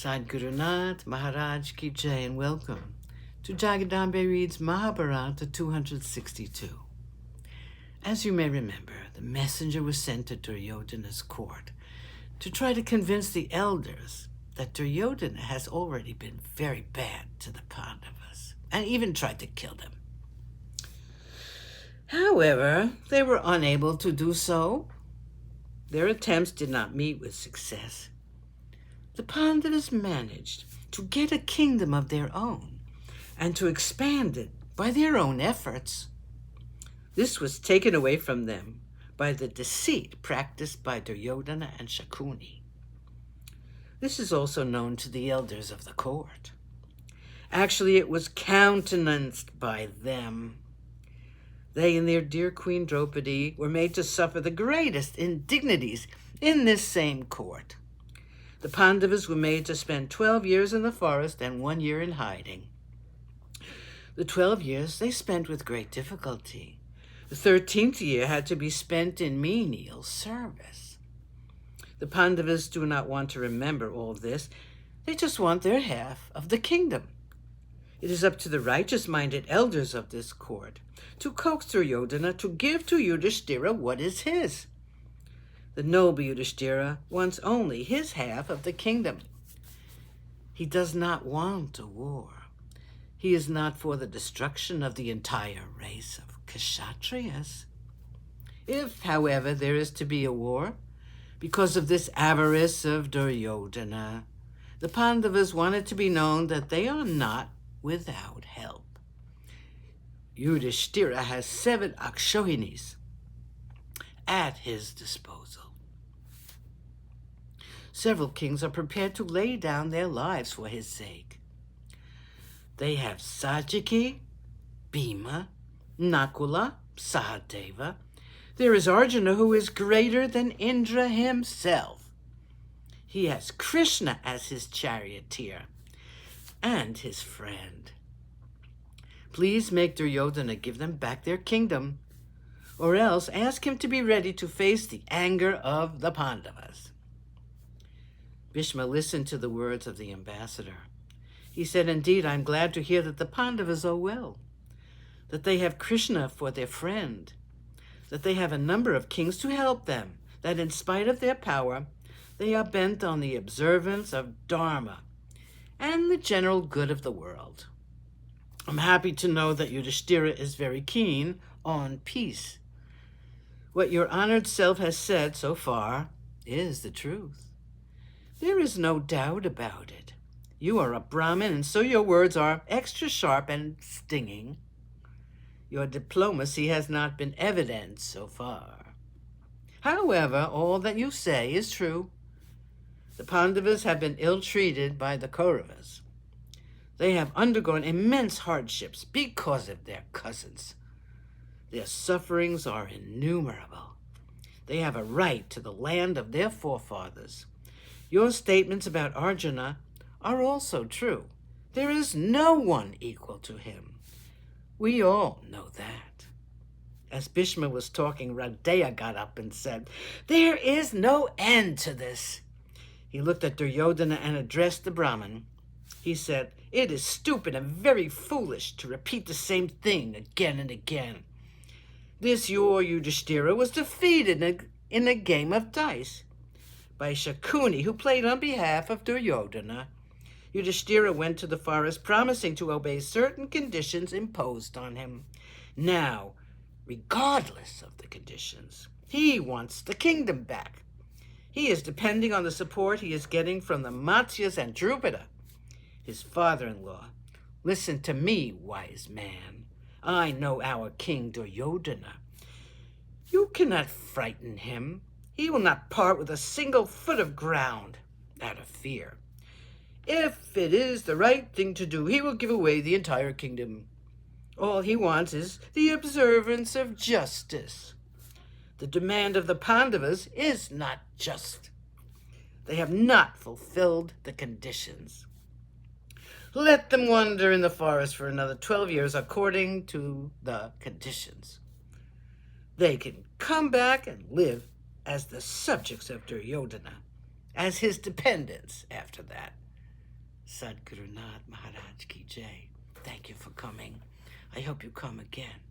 Sadguru Nath Maharaj Ki Jai, and welcome to Jagadambe Reads Mahabharata 262. As you may remember, the messenger was sent to Duryodhana's court to try to convince the elders that Duryodhana has already been very bad to the Pandavas, and even tried to kill them. However, they were unable to do so. Their attempts did not meet with success. The Pandavas managed to get a kingdom of their own and to expand it by their own efforts. This was taken away from them by the deceit practiced by Duryodhana and Shakuni. This is also known to the elders of the court. Actually, it was countenanced by them. They and their dear Queen Draupadi were made to suffer the greatest indignities in this same court. The Pandavas were made to spend 12 years in the forest and 1 year in hiding. The 12 years they spent with great difficulty. The 13th year had to be spent in menial service. The Pandavas do not want to remember all this. They just want their half of the kingdom. It is up to the righteous-minded elders of this court to coax Duryodhana to give to Yudhishthira what is his. The noble Yudhishthira wants only his half of the kingdom. He does not want a war. He is not for the destruction of the entire race of Kshatriyas. If, however, there is to be a war, because of this avarice of Duryodhana, the Pandavas want it to be known that they are not without help. Yudhishthira has 7 Akshohinis at his disposal. Several kings are prepared to lay down their lives for his sake. They have Sajiki, Bhima, Nakula, Sahadeva. There is Arjuna, who is greater than Indra himself. He has Krishna as his charioteer and his friend. Please make Duryodhana give them back their kingdom, or else ask him to be ready to face the anger of the Pandavas. Bhishma listened to the words of the ambassador. He said, "Indeed, I'm glad to hear that the Pandavas are well, that they have Krishna for their friend, that they have a number of kings to help them, that in spite of their power, they are bent on the observance of Dharma and the general good of the world. I'm happy to know that Yudhishthira is very keen on peace. What your honored self has said so far is the truth. There is no doubt about it. You are a Brahmin, and so your words are extra sharp and stinging. Your diplomacy has not been evident so far. However, all that you say is true. The Pandavas have been ill-treated by the Kauravas. They have undergone immense hardships because of their cousins. Their sufferings are innumerable. They have a right to the land of their forefathers. Your statements about Arjuna are also true. There is no one equal to him. We all know that." As Bhishma was talking, Radeya got up and said, "There is no end to this." He looked at Duryodhana and addressed the Brahmin. He said, "It is stupid and very foolish to repeat the same thing again and again. This your Yudhishthira was defeated in a game of dice by Shakuni, who played on behalf of Duryodhana. Yudhishthira went to the forest promising to obey certain conditions imposed on him. Now, regardless of the conditions, he wants the kingdom back. He is depending on the support he is getting from the Matsyas and Drupada, his father-in-law. Listen to me, wise man. I know our king Duryodhana. You cannot frighten him. He will not part with a single foot of ground out of fear. If it is the right thing to do, he will give away the entire kingdom. All he wants is the observance of justice. The demand of the Pandavas is not just. They have not fulfilled the conditions. Let them wander in the forest for another 12 years according to the conditions. They can come back and live as the subjects of Duryodhana, as his dependents after that. Sadhguru Nath Maharaj Ki Jai. Thank you for coming. I hope you come again.